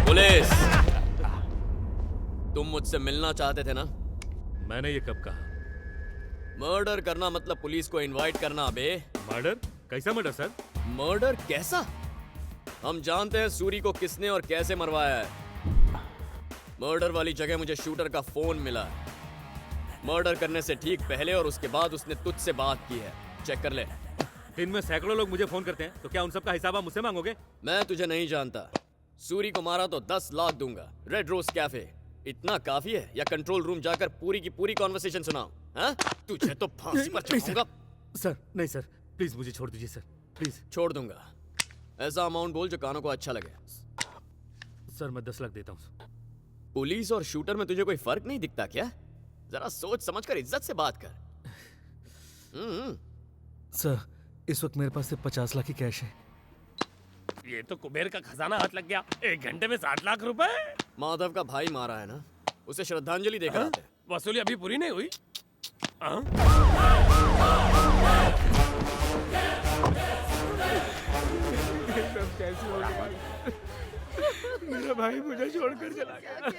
Police, तुम मुझसे मिलना चाहते थे ना? मैंने ये कब कहा? मर्डर करना मतलब पुलिस को इनवाइट करना बे। मर्डर? कैसा मर्डर सर? मर्डर कैसा? हम जानते हैं सूरी को किसने और कैसे मरवाया है। मर्डर वाली जगह मुझे शूटर का फोन मिला। मर्डर करने से ठीक पहले और उसके बाद उसने तुझसे बात की है। चेक कर ले। दिन में सैकड़ों लोग मुझे फोन करते हैं, तो क्या उन सब का हिसाब आप मुझसे मांगोगे? मैं तुझे नहीं जानता। सूरी को मारा तो 10 लाख दूंगा। रेड रोज कैफे इतना काफी है या कंट्रोल रूम जाकर पूरी की पूरी कॉन्वर्सेशन सुनाऊं? हाँ? तुझे तो फांसी पर चढ़ाऊंगा। सर नहीं सर, प्लीज मुझे छोड़ दीजिए सर, प्लीज। छोड़ दूंगा। ऐसा अमाउंट बोल जो कानों को अच्छा लगे। सर मैं 10 लाख देता हूँ। पुलिस और शूटर में तुझे कोई फर्क नहीं दिखता क्या? जरा सोच समझकर इज्जत से बात कर। सर इस वक्त मेरे पास सिर्फ 50 लाख ही कैश है। ये तो कुबेर का खजाना हाथ लग गया। 1 घंटे में 60 लाख रुपए। माधव का भाई मारा है ना, उसे श्रद्धांजलि देकर आते हैं। वसूली अभी पूरी नहीं हुई। हाँ? मेरा भाई मुझे छोड़कर चला गया।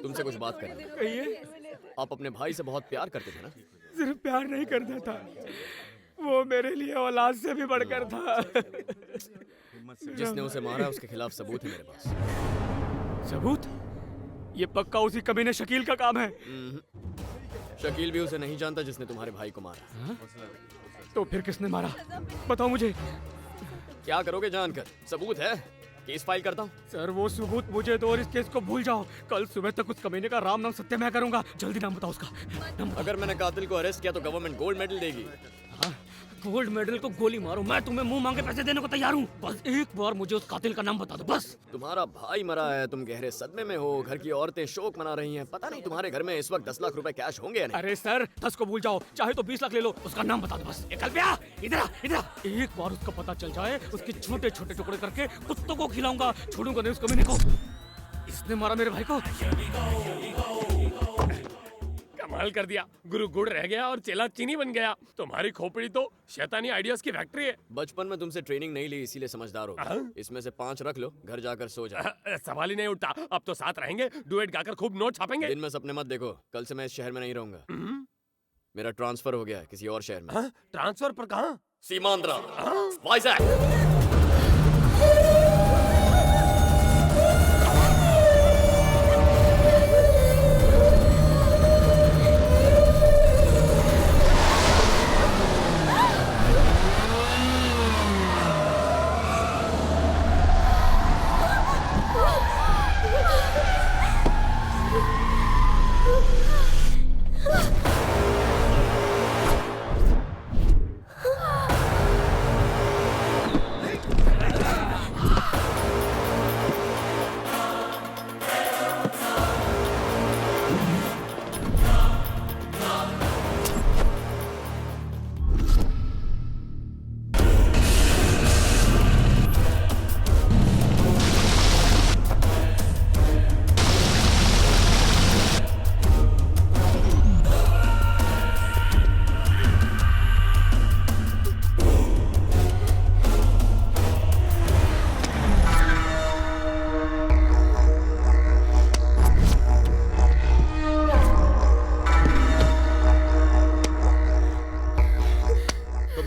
तुमसे कुछ बात करनी है। कहिए। आप अपने भाई से बहुत प्यार करते थे ना? सिर्फ प्यार नहीं करता था, वो मेरे लिए औलाद से भी बढ़कर था। जिसने उसे मारा उसके खिलाफ सबूत है मेरे पास। सबूत? ये पक्का उसी कमीने शकील का काम है। शकील भी उसे नहीं जानता जिसने तुम्हारे भाई को मारा। तो फिर किसने मारा? बताओ मुझे। क्या करोगे जानकर? सबूत है, केस फाइल करता हूँ। सर वो सबूत मुझे दो और इस केस को भूल जाओ। कल सुबह तक उस कमीने का राम नाम सत्य मैं करूंगा। जल्दी नाम बताओ उसका। अगर मैंने कातिल को अरेस्ट किया तो गवर्नमेंट गोल्ड मेडल देगी। गोल्ड मेडल को गोली मारो, मैं तुम्हें मुंह मांगे पैसे देने को तैयार हूँ। बस एक बार मुझे उस कातिल का नाम बता दो बस। तुम्हारा भाई मरा है, तुम गहरे सदमे में हो, घर की औरतें शोक मना रही हैं। पता नहीं तुम्हारे घर में इस वक्त 10 लाख रुपए कैश होंगे या नहीं। अरे सर 10 को भूल जाओ, चाहे तो 20 लाख ले लो, उसका नाम बता दो बस। कल पे आ, इधर आ, इधर आ। एक बार उसका पता चल जाए, उसके छोटे छोटे टुकड़े करके कुत्तों को खिलाऊंगा, छोड़ूंगा नहीं उस कमीने को। इसने मारा मेरे भाई को। कमाल कर दिया। गुरु गुड़ रह गया और चेला चीनी बन गया। तुम्हारी खोपड़ी तो शैतानी आइडियाज की फैक्ट्री है। बचपन में तुमसे ट्रेनिंग नहीं ली इसीलिए समझदार हो। इसमें से 5 रख लो, घर जाकर सो जाओ। सवाल ही नहीं उठता। अब तो साथ रहेंगे, डुएट गाकर खूब नोट छापेंगे। दिन में सपने मत देखो, कल से मैं इस शहर में नहीं रहूंगा। मेरा ट्रांसफर हो गया है किसी और शहर में। ट्रांसफर पर कहाँ? सीमांध्रा, वाइजैक।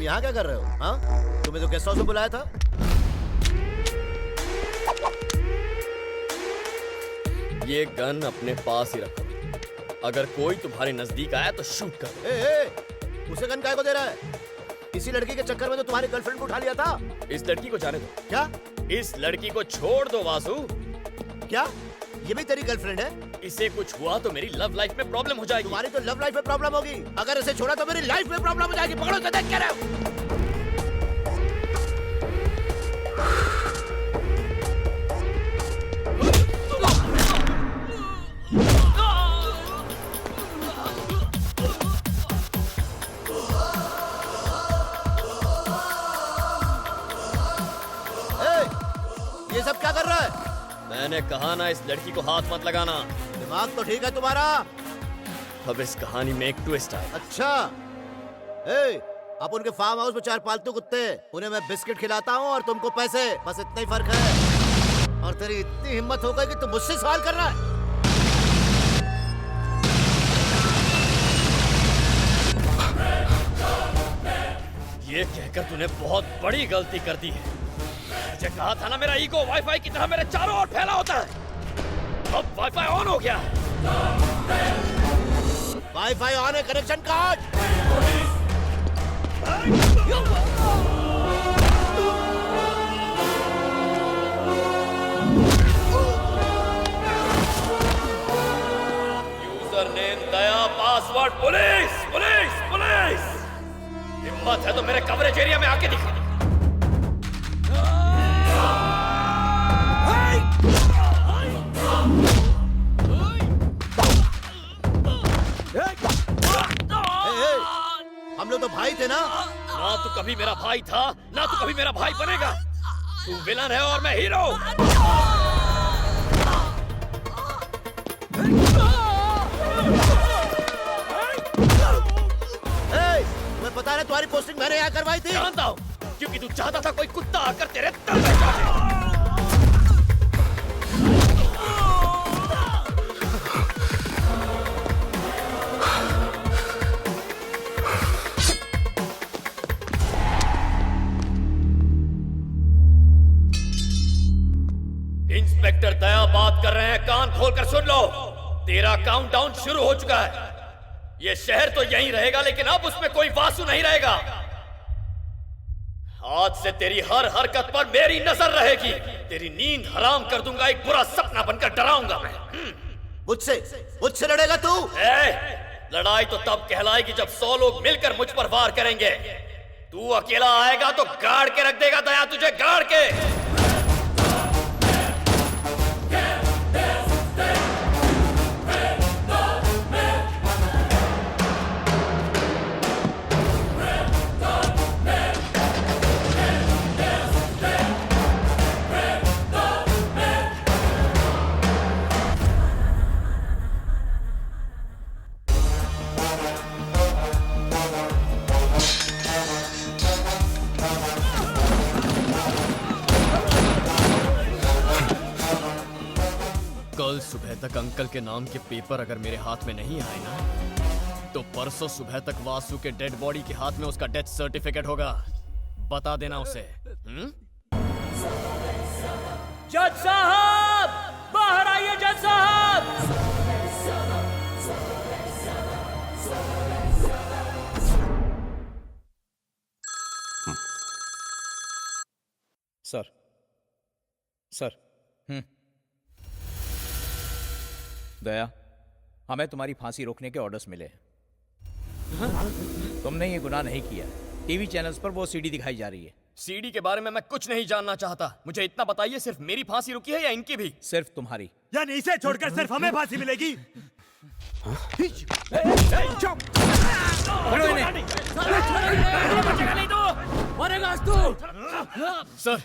यहाँ क्या कर रहे हो? हाँ, तुम्हें तो गेस्ट हाउस में बुलाया था। ये गन अपने पास ही रखो, अगर कोई तुम्हारे नजदीक आया तो शूट कर दो। उसे गन काहे को दे रहा है? इसी लड़की के चक्कर में तो तुम्हारी गर्लफ्रेंड को उठा लिया था। इस लड़की को जाने दो। क्या? इस लड़की को छोड़ दो वासु। क्या ये भी तेरी गर्लफ्रेंड है? इसे कुछ हुआ तो मेरी लव लाइफ में प्रॉब्लम हो जाएगी। तुम्हारी तो लव लाइफ में प्रॉब्लम होगी, अगर इसे छोड़ा तो मेरी लाइफ में प्रॉब्लम हो जाएगी। पकड़ो इसे, देख क्या रहे हो? ये सब क्या कर रहा है? मैंने कहा ना इस लड़की को हाथ मत लगाना। दिमाग तो ठीक है तुम्हारा। अब इस कहानी में एक ट्विस्ट है। अच्छा, अब उनके फार्म हाउस में 4 पालतू कुत्ते, उन्हें मैं बिस्किट खिलाता हूँ और तुमको पैसे, बस इतना ही फर्क है। और तेरी इतनी हिम्मत हो गई कि तुम मुझसे सवाल कर रहा है। ये कहकर तूने बहुत बड़ी गलती कर दी है। मुझे कहा था ना मेरा ईगो वाईफाई की तरह मेरे चारों ओर फैला होता है। अब वाईफाई ऑन हो गया। वाईफाई ऑन है, कनेक्शन काट। यूजर नेम दया, पासवर्ड पुलिस पुलिस पुलिस। हिम्मत है तो मेरे कवरेज एरिया में आके दिखा। हम लोग तो भाई थे ना? ना तू कभी मेरा भाई था, ना तू कभी मेरा भाई बनेगा। तू विलन है और मैं हीरो। तुम्हें पता है तुम्हारी पोस्टिंग मैंने यहाँ करवाई थी? जानता हूँ, क्योंकि तू चाहता था कोई कुत्ता आकर तेरे तल में जाए। इंस्पेक्टर दया बात कर रहे हैं, कान खोलकर सुन लो। तेरा काउंटडाउन शुरू हो चुका है। ये शहर तो यहीं रहेगा, लेकिन अब उसमें कोई वासु नहीं रहेगा। आज से तेरी हर हरकत पर मेरी नजर रहेगी। तेरी नींद हराम कर दूंगा, एक बुरा सपना बनकर डराऊंगा मैं। मुझसे लड़ेगा तू? लड़ाई तो तब कहलाएगी जब 100 लोग मिलकर मुझ पर वार करेंगे। तू अकेला आएगा तो गाड़ के रख देगा दया तुझे, गाड़ के। कल सुबह तक अंकल के नाम के पेपर अगर मेरे हाथ में नहीं आए ना, तो परसों सुबह तक वासु के डेड बॉडी के हाथ में उसका डेथ सर्टिफिकेट होगा। बता देना उसे। जज साहब, बाहर आइए जज साहब। सर दया, हमें तुम्हारी फांसी रोकने के ऑर्डर्स मिले हैं। तुमने ये गुनाह नहीं किया। टीवी चैनल्स पर वो सीडी दिखाई जा रही है। सीडी के बारे में मैं कुछ नहीं जानना चाहता। मुझे इतना बताइए, सिर्फ मेरी फांसी रुकी है या इनकी भी? सिर्फ तुम्हारी। यानी इसे छोड़कर सिर्फ हमें फांसी मिलेगी? सर,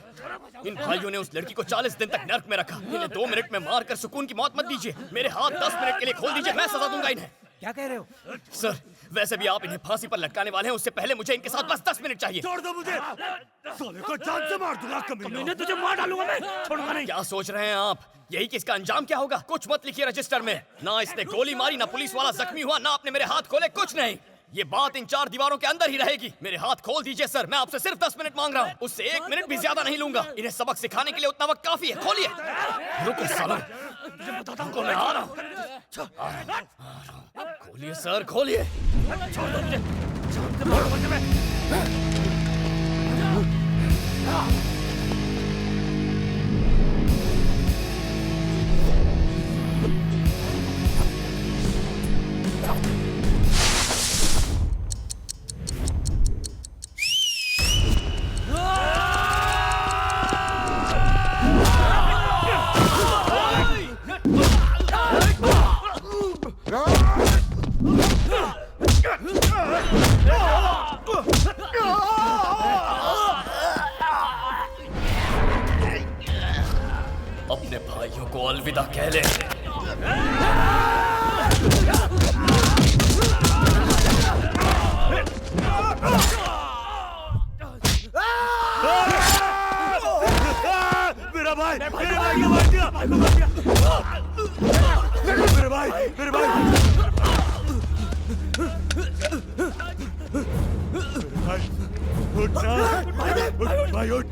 इन भाइयों ने उस लड़की को 40 दिन तक नर्क में रखा। इन्हें 2 मिनट में मारकर सुकून की मौत मत दीजिए। मेरे हाथ 10 मिनट के लिए खोल दीजिए, मैं सजा दूंगा इन्हें। क्या कह रहे हो? सर, वैसे भी आप इन्हें फांसी पर लटकाने वाले हैं, उससे पहले मुझे इनके साथ बस 10 मिनट चाहिए। छोड़ दो मुझे, साले को जान से मार दूंगा। मैंने तुझे मार डालूंगा मैं, छोड़ूंगा नहीं। क्या सोच रहे हैं आप? यही कि इसका अंजाम क्या होगा? कुछ मत लिखिए रजिस्टर में। ना इसने गोली मारी, ना पुलिस वाला जख्मी हुआ, ना आपने मेरे हाथ खोले, कुछ नहीं। ये बात इन 4 दीवारों के अंदर ही रहेगी। मेरे हाथ खोल दीजिए सर, मैं आपसे सिर्फ 10 मिनट मांग रहा हूँ। उससे 1 मिनट भी ज्यादा नहीं लूंगा। इन्हें सबक सिखाने के लिए उतना वक्त काफी है। खोलिए। रुको सालो, रुको, मैं आ रहा हूँ। खोलिए सर, खोलिए। छोड़ दो मुझे। अपने भाइयों को अलविदा कह ले। मेरा भाई को मार दिया मेरे भाई उठ ना भाई उठ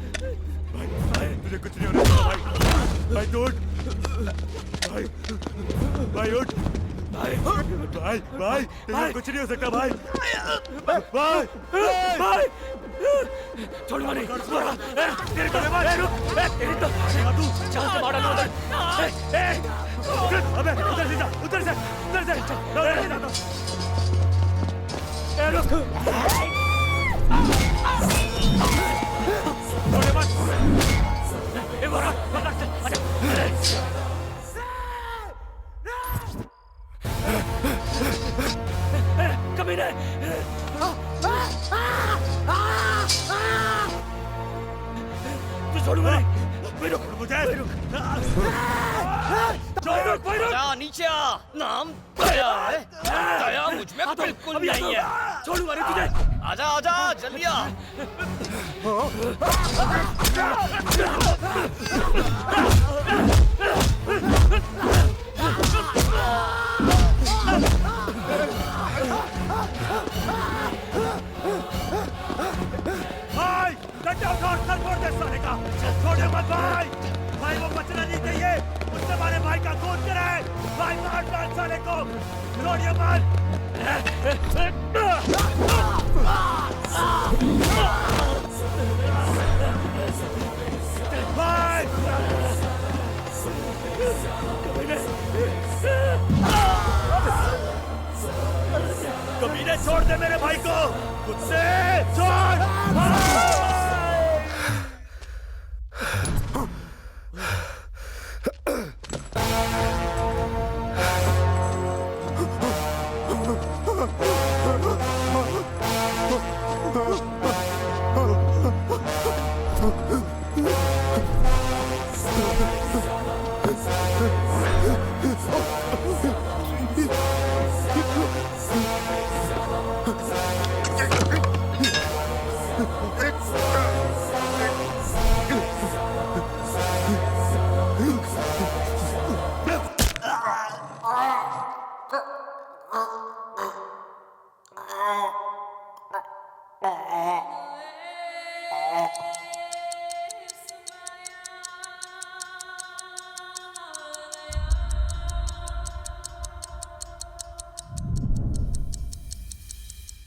भाई तुझे कुछ नहीं होने वाला भाई तू उठ भाई उठ भाई तुझे कुछ नहीं हो सकता भाई छोड़ मारे तेरे को मार रुक तेरी तो तू जहां से मारा उधर अबे उधर से रुक छोड़े मत ए मारा कमीने तू छोड़ मुझे जा नीचे आ। नाम दया है। दया मुझ में बिल्कुल नहीं है। छोड़ मारे तुझे आजा जल्दी आ। भाई डंडा उठा और सर फोड़ दे साले का छोड़े मत भाई वो बचना नहीं चाहिए उससे हमारे भाई का खून कराए भाई मार साले को छोड़िए मत भाई कमीने छोड़ दे मेरे भाई को कुत्ते छोड़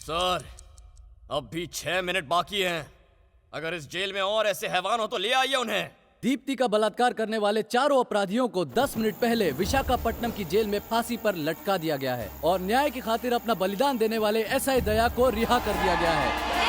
सर अब भी 6 मिनट बाकी हैं। अगर इस जेल में और ऐसे हैवान हो तो ले आइए उन्हें। दीप्ति का बलात्कार करने वाले चारों अपराधियों को 10 मिनट पहले विशाखापट्टनम की जेल में फांसी पर लटका दिया गया है और न्याय की खातिर अपना बलिदान देने वाले एसआई दया को रिहा कर दिया गया है।